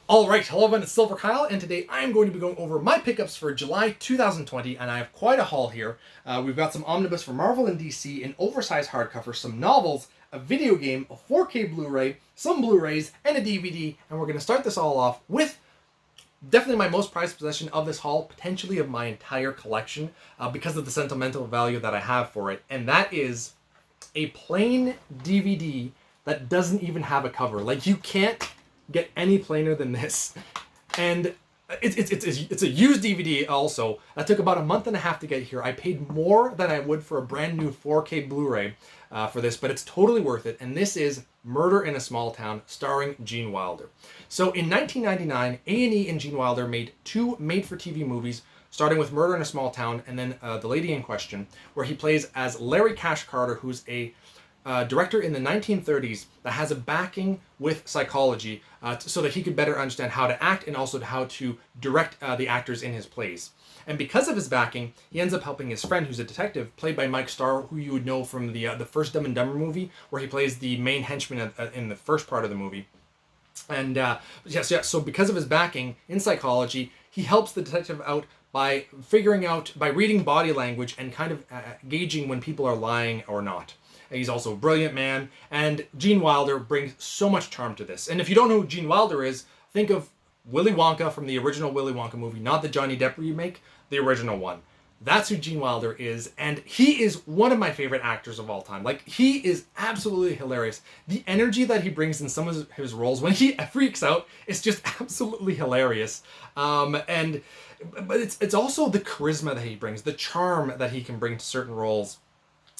Alright, hello everyone, it's silverkyle, and today I'm going to be going over my pickups for July 2020, and I have quite a haul here. We've got some omnibus for Marvel and DC, an oversized hardcover, some novels, a video game, a 4K Blu-ray, some Blu-rays, and a DVD, and we're going to start this all off with definitely my most prized possession of this haul, potentially of my entire collection, because of the sentimental value that I have for it, and that is a plain DVD that doesn't even have a cover. Like, you can't get any plainer than this. And it's a used DVD also. That took about a month and a half to get here. I paid more than I would for a brand new 4K Blu-ray for this, but it's totally worth it. And this is Murder in a Small Town, starring Gene Wilder. So in 1999, A&E and Gene Wilder made two made-for-TV movies, starting with Murder in a Small Town, and then The Lady in Question, where he plays as Larry Cash Carter, who's a director in the 1930s that has a backing with psychology so that he could better understand how to act and also how to direct the actors in his plays. And because of his backing, he ends up helping his friend, who's a detective, played by Mike Starr, who you would know from the first Dumb and Dumber movie, where he plays the main henchman in the first part of the movie. And so because of his backing in psychology, he helps the detective out by by reading body language and kind of gauging when people are lying or not. He's also a brilliant man, and Gene Wilder brings so much charm to this. And if you don't know who Gene Wilder is, think of Willy Wonka from the original Willy Wonka movie, not the Johnny Depp remake, the original one. That's who Gene Wilder is, and he is one of my favorite actors of all time. Like, he is absolutely hilarious. The energy that he brings in some of his roles when he freaks out is just absolutely hilarious. But it's also the charisma that he brings, the charm that he can bring to certain roles.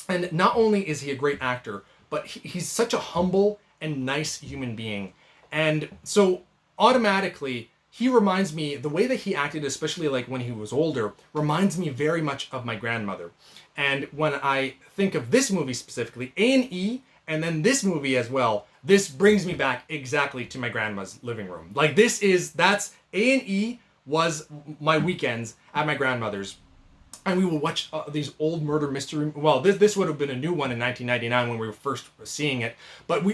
And not only is he a great actor, but he's such a humble and nice human being. And so automatically, he reminds me, the way that he acted, especially like when he was older, reminds me very much of my grandmother. And when I think of this movie specifically, A&E, and then this movie as well, this brings me back exactly to my grandma's living room. Like, that's A&E was my weekends at my grandmother's. And we would watch these old murder mystery. Well, this would have been a new one in 1999 when we were first seeing it. But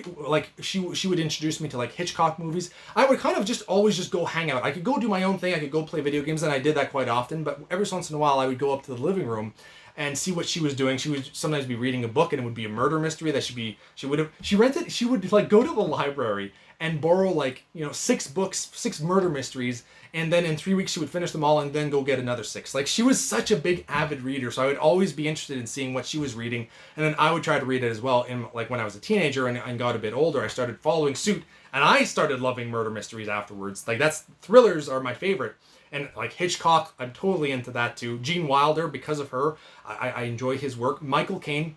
she would introduce me to like Hitchcock movies. I would kind of always go hang out. I could go do my own thing. I could go play video games, and I did that quite often. But every once in a while, I would go up to the living room and see what she was doing. She would sometimes be reading a book, and it would be a murder mystery that she would like go to the library and borrow like 6 books, 6 murder mysteries, and then in 3 weeks she would finish them all and then go get another 6. Like, she was such a big avid reader, so I would always be interested in seeing what she was reading, and then I would try to read it as well. And like when I was a teenager and got a bit older, I started following suit, and I started loving murder mysteries afterwards. Like, thrillers are my favorite. And like Hitchcock, I'm totally into that too. Gene Wilder, because of her, I enjoy his work. Michael Caine,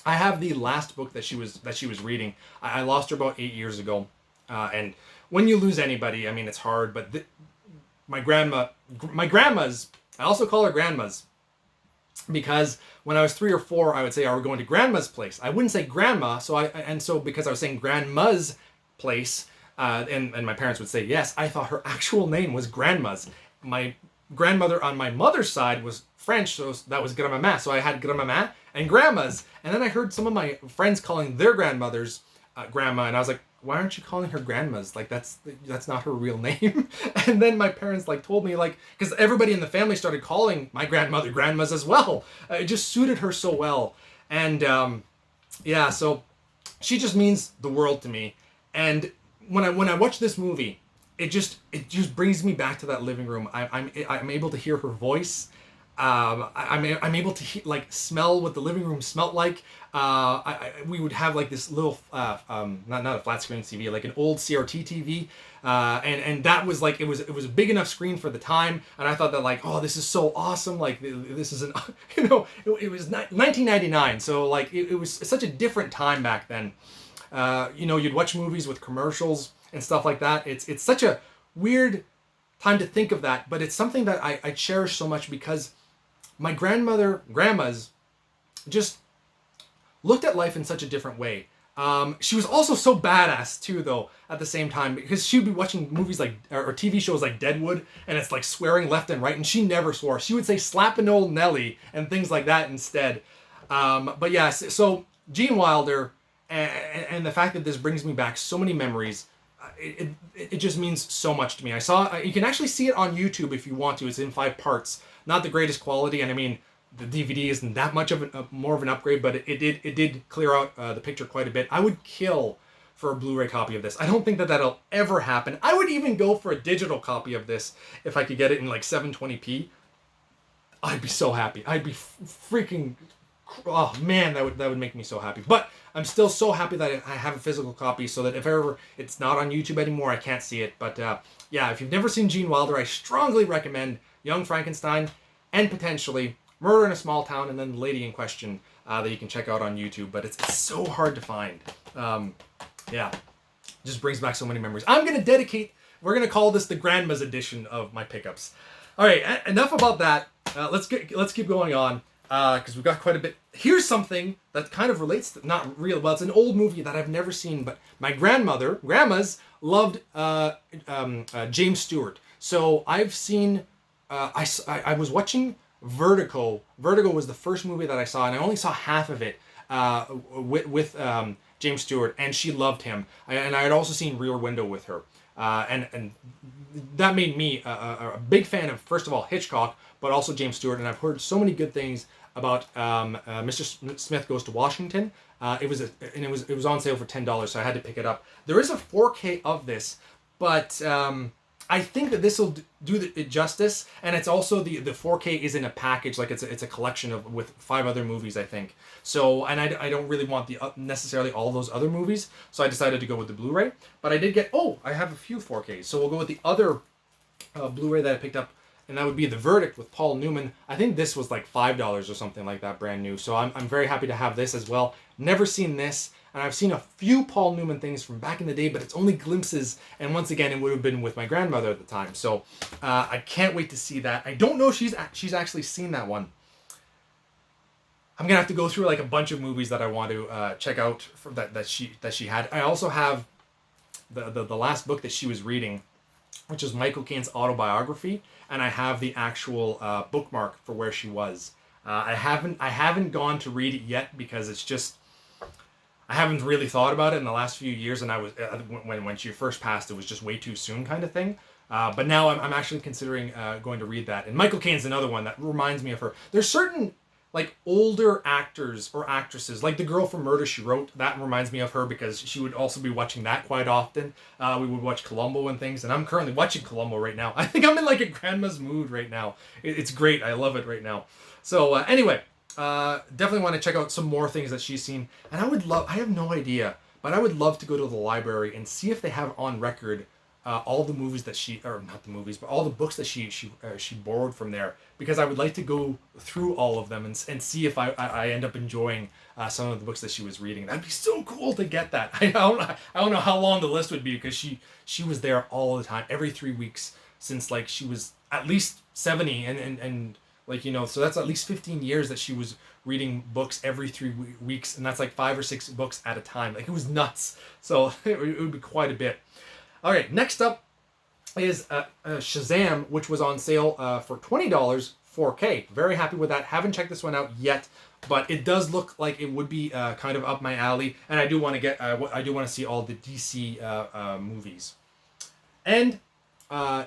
I have the last book that she was reading. I lost her about 8 years ago. And when you lose anybody, I mean, it's hard, but my grandmas, I also call her grandmas, because when I was 3 or 4, I would say, "Are we going to grandma's place?" I wouldn't say grandma, so because I was saying grandma's place, and my parents would say yes, I thought her actual name was grandma's. My grandmother on my mother's side was French, so that was grand-maman, so I had grand-maman and grandmas, and then I heard some of my friends calling their grandmothers grandma, and I was like, why aren't you calling her grandmas? Like, that's not her real name. And then my parents told me, because everybody in the family started calling my grandmother grandmas as well. It just suited her so well. And so she just means the world to me. And when I watch this movie, it just brings me back to that living room. I'm able to hear her voice. I'm able to smell what the living room smelled like. We would have this little not a flat screen TV, like an old CRT TV, and that was it was a big enough screen for the time, and I thought that oh, this is so awesome. This is an it was 1999, so it was such a different time back then. You'd watch movies with commercials and stuff like that. It's such a weird time to think of that, but it's something that I cherish so much because my grandmas just looked at life in such a different way. She was also so badass too, though, at the same time, because she'd be watching movies or TV shows like Deadwood, and it's swearing left and right, and she never swore. She would say "slappin' old Nelly" and things like that instead. But yeah, so Gene Wilder, and the fact that this brings me back so many memories. it just means so much to me. I saw, you can actually see it on YouTube if you want to. It's in 5 parts. Not the greatest quality, and I mean, the DVD isn't that much of more of an upgrade, but it did clear out the picture quite a bit. I would kill for a Blu-ray copy of this. I don't think that that'll ever happen. I would even go for a digital copy of this if I could get it in like 720p. I'd be so happy. I'd be freaking, oh man, that would make me so happy. But I'm still so happy that I have a physical copy, so that if ever it's not on YouTube anymore, I can't see it. But yeah, if you've never seen Gene Wilder, I strongly recommend Young Frankenstein and potentially Murder in a Small Town, and then The Lady in Question that you can check out on YouTube. But it's so hard to find. Yeah, just brings back so many memories. We're going to call this the Grandma's edition of my pickups. All right, enough about that. Let's keep going on, because we've got quite a bit. Here's something that kind of relates to, not real, well, it's an old movie that I've never seen, but my grandmas loved James Stewart. So I've seen, I was watching Vertigo. Vertigo was the first movie that I saw, and I only saw half of it with James Stewart, and she loved him. And I had also seen Rear Window with her. And that made me a big fan of, first of all, Hitchcock, but also James Stewart. And I've heard so many good things about Mr. Smith Goes to Washington. It was on sale for $10, so I had to pick it up. There is a 4K of this, but I think that this will do it justice. And it's also the 4K is in a package, like it's a collection with 5 other movies, I think. So, and I don't really want necessarily all those other movies, so I decided to go with the Blu-ray. But I did get, I have a few 4Ks, so we'll go with the other Blu-ray that I picked up, and that would be The Verdict with Paul Newman. I think this was like $5 or something like that, brand new. So I'm very happy to have this as well. Never seen this, and I've seen a few Paul Newman things from back in the day, but it's only glimpses, and once again, it would have been with my grandmother at the time. So I can't wait to see that. I don't know if she's actually seen that one. I'm gonna have to go through like a bunch of movies that I want to check out that she had. I also have the last book that she was reading, which is Michael Caine's autobiography, and I have the actual bookmark for where she was. I haven't gone to read it yet because it's just, I haven't really thought about it in the last few years, and I was when she first passed, it was just way too soon kind of thing. But now I'm actually considering going to read that. And Michael Caine's another one that reminds me of her. There's certain like older actors or actresses, like the girl from Murder, She Wrote, that reminds me of her because she would also be watching that quite often. We would watch Columbo and things, and I'm currently watching Columbo right now. I think I'm in like a grandma's mood right now. It's great. I love it right now. So anyway, definitely want to check out some more things that she's seen. And I have no idea, but I would love to go to the library and see if they have on record all the movies that not the movies, but all the books that she borrowed from there, because I would like to go through all of them and see if I end up enjoying some of the books that she was reading. That'd be so cool to get that. I don't know how long the list would be, because she was there all the time, every 3 weeks since like she was at least 70, and like, you know, so that's at least 15 years that she was reading books every 3 weeks, and that's like 5 or 6 books at a time. Like, it was nuts. So it would be quite a bit. All right, next up is Shazam, which was on sale for $20, 4K. Very happy with that. Haven't checked this one out yet, but it does look like it would be kind of up my alley, and I do want to see all the DC movies. And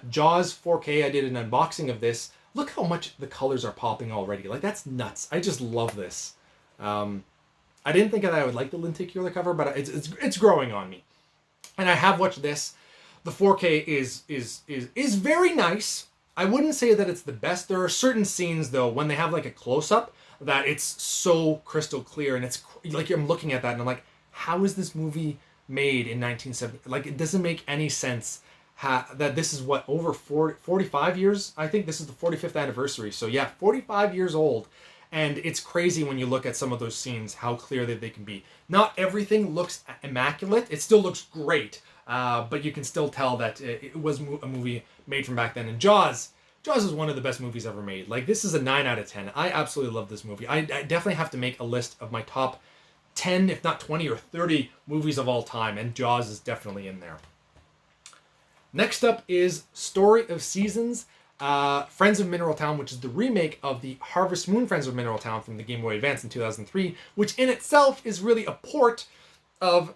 Jaws 4K. I did an unboxing of this. Look how much the colors are popping already. Like, that's nuts. I just love this. I didn't think that I would like the lenticular cover, but it's growing on me. And I have watched this. The 4K is very nice. I wouldn't say that it's the best. There are certain scenes, though, when they have like a close-up, that it's so crystal clear, and it's like I'm looking at that and I'm like, how is this movie made in 1970? Like, it doesn't make any sense that this is over 45 years. I think this is the 45th anniversary. So yeah, 45 years old. And it's crazy when you look at some of those scenes, how clear that they can be. Not everything looks immaculate. It still looks great. But you can still tell that it was a movie made from back then. And Jaws is one of the best movies ever made. Like, this is a 9 out of 10. I absolutely love this movie. I definitely have to make a list of my top 10, if not 20 or 30 movies of all time. And Jaws is definitely in there. Next up is Story of Seasons, Friends of Mineral Town, which is the remake of the Harvest Moon Friends of Mineral Town from the Game Boy Advance in 2003, which in itself is really a port of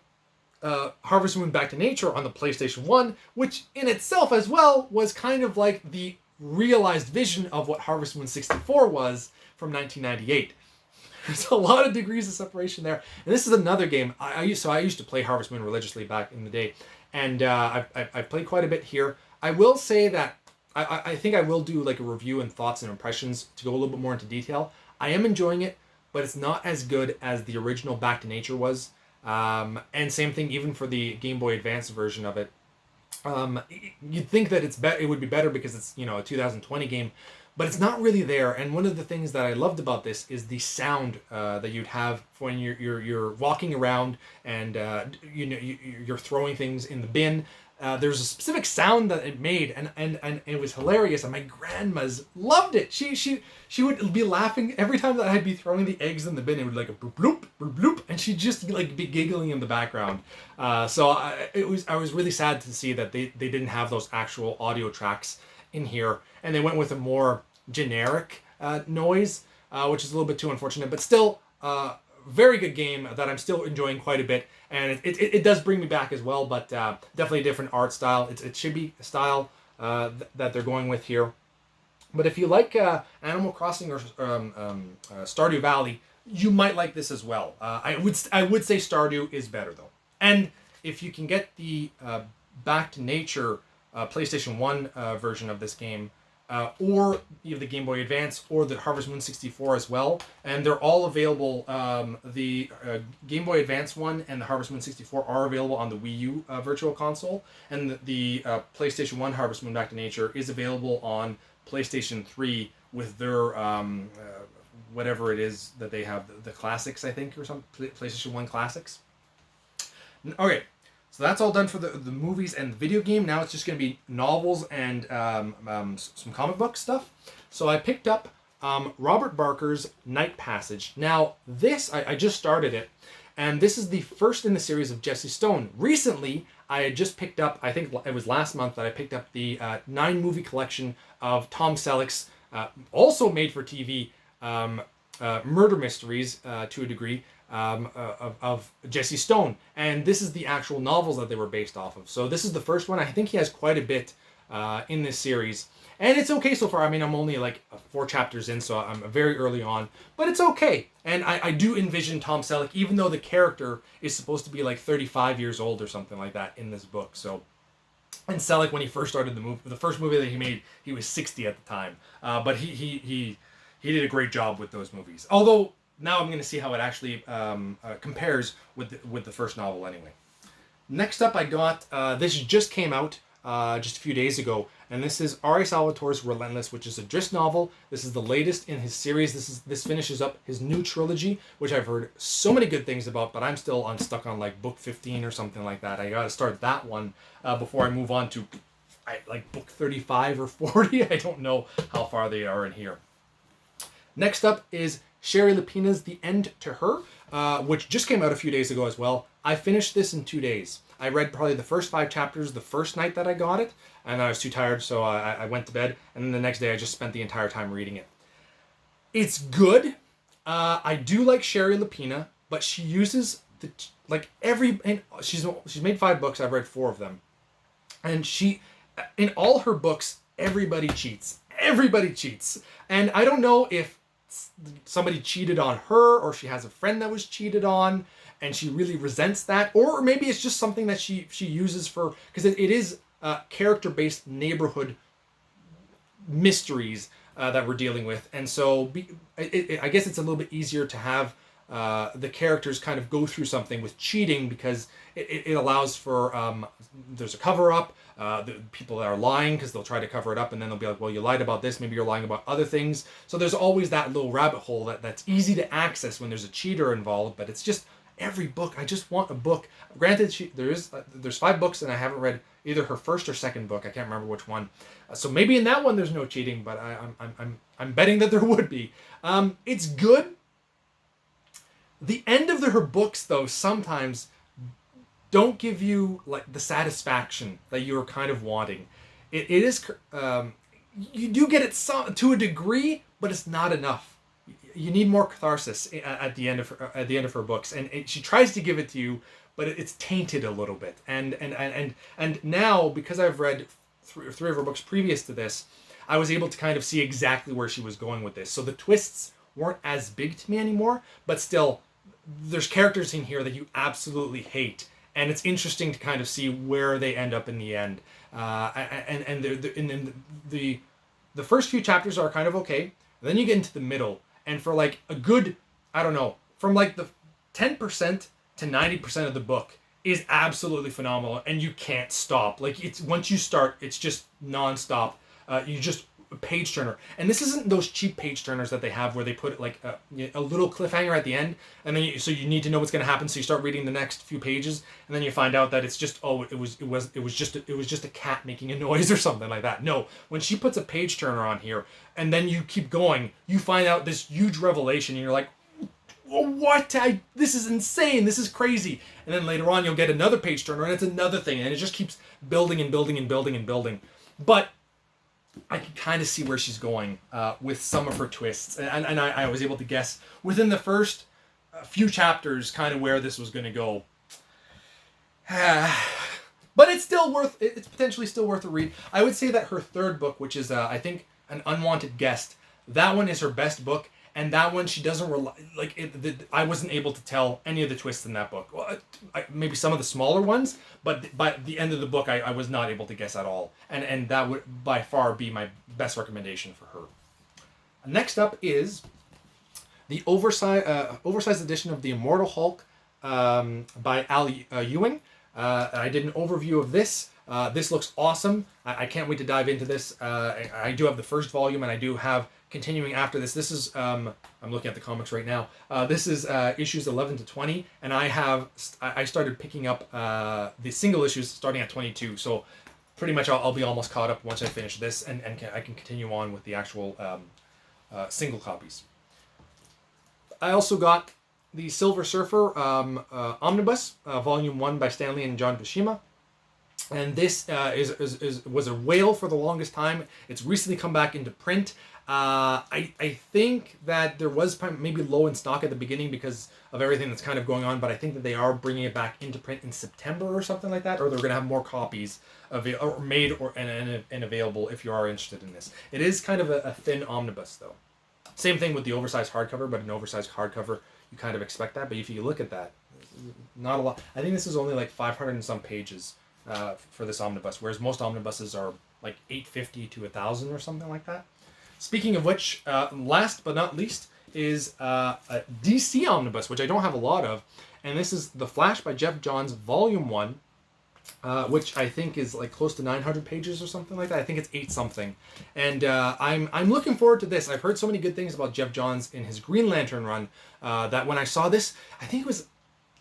Harvest Moon Back to Nature on the PlayStation 1, which in itself as well was kind of like the realized vision of what Harvest Moon 64 was from 1998. There's a lot of degrees of separation there. And this is another game. I used to play Harvest Moon religiously back in the day. And I've played quite a bit here. I will say that I think I will do like a review and thoughts and impressions to go a little bit more into detail. I am enjoying it, but it's not as good as the original Back to Nature was. And same thing even for the Game Boy Advance version of it. You'd think that it would be better because it's, you know, a 2020 game, but it's not really there. And one of the things that I loved about this is the sound that you'd have when you're walking around and you're throwing things in the bin. There's a specific sound that it made, and it was hilarious. And my grandma's loved it. She would be laughing every time that I'd be throwing the eggs in the bin. It would like a bloop bloop bloop bloop, and she'd just like be giggling in the background. So I was really sad to see that they didn't have those actual audio tracks in here, and they went with a more generic noise, which is a little bit too unfortunate. But still, very good game that I'm still enjoying quite a bit, and it does bring me back as well, but definitely a different art style. It's a chibi style that they're going with here. But if you like Animal Crossing or Stardew Valley, you might like this as well. I would say Stardew is better though. And if you can get the Back to Nature PlayStation 1 version of this game, or you have the Game Boy Advance or the Harvest Moon 64 as well, and they're all available. The Game Boy Advance one and the Harvest Moon 64 are available on the Wii U Virtual Console, and the PlayStation 1 Harvest Moon Back to Nature is available on PlayStation 3 with their whatever it is that they have, the classics, I think, or something, PlayStation 1 classics. Okay. So that's all done for the movies and the video game. Now it's just going to be novels and some comic book stuff. So I picked up Robert Barker's Night Passage. Now this, I just started it, and this is the first in the series of Jesse Stone. Recently, I had just picked up, I think it was last month that I picked up the 9-movie collection of Tom Selleck's, also made for TV, murder mysteries to a degree. Of Jesse Stone, and this is the actual novels that they were based off of. So this is the first one. I think he has quite a bit in this series, and it's okay so far. I mean, I'm only like 4 chapters in, so I'm very early on, but it's okay. And I do envision Tom Selleck, even though the character is supposed to be like 35 years old or something like that in this book. So, and Selleck, when he first started the first movie that he made, he was 60 at the time, but he did a great job with those movies. Although now I'm going to see how it actually compares with the first novel anyway. Next up I got, this just came out just a few days ago, and this is R.A. Salvatore's Relentless, which is a Driss novel. This is the latest in his series. This finishes up his new trilogy, which I've heard so many good things about, but I'm still stuck on like book 15 or something like that. I got to start that one before I move on to like book 35 or 40. I don't know how far they are in here. Next up is Sherry Lapina's The End to Her, which just came out a few days ago as well. I finished this in 2 days. I read probably the first 5 chapters the first night that I got it, and I was too tired, so I went to bed, and then the next day I just spent the entire time reading it. It's good. I do like Sherry Lapina, but she uses and she's made 5 books. I've read 4 of them, and she, in all her books, everybody cheats. Everybody cheats, and I don't know if somebody cheated on her, or she has a friend that was cheated on and she really resents that, or maybe it's just something that she uses for, because it is character-based neighborhood mysteries that we're dealing with, and so I guess it's a little bit easier to have the characters kind of go through something with cheating, because it allows for there's a cover-up. The people that are lying, because they'll try to cover it up, and then they'll be like, well, you lied about this, maybe you're lying about other things. So there's always that little rabbit hole that's easy to access when there's a cheater involved, but it's just every book. I just want a book. Granted, there's 5 books, and I haven't read either her first or second book. I can't remember which one. So maybe in that one there's no cheating, but I'm betting that there would be. It's good. The end of her books, though, sometimes don't give you like the satisfaction that you're kind of wanting. It is you do get it to a degree, but it's not enough. You need more catharsis at the end of her books, and she tries to give it to you, but it's tainted a little bit. And now, because I've read three of her books previous to this, I was able to kind of see exactly where she was going with this. So the twists weren't as big to me anymore, but still, there's characters in here that you absolutely hate, and it's interesting to kind of see where they end up in the end. The first few chapters are kind of okay. Then you get into the middle, and for like a good, I don't know, from like the 10% to 90% of the book is absolutely phenomenal, and you can't stop. Like, it's once you start, it's just nonstop. You just a page turner, and this isn't those cheap page turners that they have where they put like a little cliffhanger at the end, and then so you need to know what's going to happen, so you start reading the next few pages, and then you find out that it's just it was just a cat making a noise or something like that. No, when she puts a page turner on here, and then you keep going, you find out this huge revelation, and you're like, what? This is insane. This is crazy. And then later on, you'll get another page turner, and it's another thing, and it just keeps building and building and building and building. But I can kind of see where she's going with some of her twists, and I was able to guess within the first few chapters kind of where this was going to go. But it's still it's potentially still worth a read. I would say that her third book, which is I think An Unwanted Guest, that one is her best book. And that one, she doesn't rely, I wasn't able to tell any of the twists in that book. Well, maybe some of the smaller ones, but by the end of the book, I was not able to guess at all. And that would by far be my best recommendation for her. Next up is the oversized edition of the Immortal Hulk by Al Ewing. I did an overview of this. This looks awesome. I can't wait to dive into this. I do have the first volume, and I do have continuing after this. This is I'm looking at the comics right now. This is issues 11 to 20, and I started picking up the single issues starting at 22. So pretty much I'll be almost caught up once I finish this, and I can continue on with the actual single copies. I also got the Silver Surfer omnibus, volume 1 by Stan Lee and John Buscema. And this was a whale for the longest time. It's recently come back into print. I think that there was maybe low in stock at the beginning because of everything that's kind of going on, but I think that they are bringing it back into print in September or something like that, or they're going to have more copies made and available if you are interested in this. It is kind of a thin omnibus, though. Same thing with the oversized hardcover, but an oversized hardcover, you kind of expect that. But if you look at that, not a lot. I think this is only like 500 and some pages for this omnibus, whereas most omnibuses are like 850 to 1,000 or something like that. Speaking of which, last but not least is a DC omnibus, which I don't have a lot of, and this is The Flash by Jeff Johns, Volume 1, which I think is like close to 900 pages or something like that. I think it's 8 something, and I'm looking forward to this. I've heard so many good things about Jeff Johns in his Green Lantern run that when I saw this, I think it was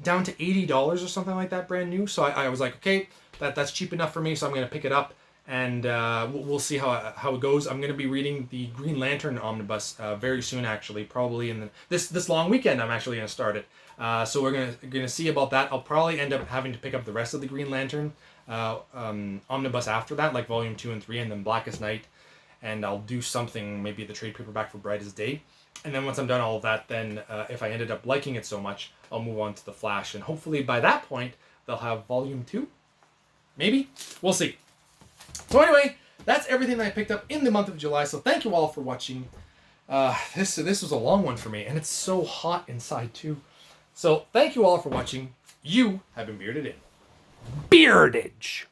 down to $80 or something like that, brand new. So I was like, okay, that's cheap enough for me, so I'm going to pick it up. And we'll see how it goes. I'm going to be reading the Green Lantern omnibus very soon, actually, probably in this long weekend. I'm actually going to start it. So we're going to see about that. I'll probably end up having to pick up the rest of the Green Lantern omnibus after that, like Volume 2 and 3, and then Blackest Night. And I'll do something, maybe the trade paperback for Brightest Day. And then once I'm done all of that, then if I ended up liking it so much, I'll move on to The Flash. And hopefully by that point, they'll have Volume 2. Maybe? We'll see. So anyway, that's everything that I picked up in the month of July. So thank you all for watching. This was a long one for me, and it's so hot inside too. So thank you all for watching. You have been bearded in. Beardage!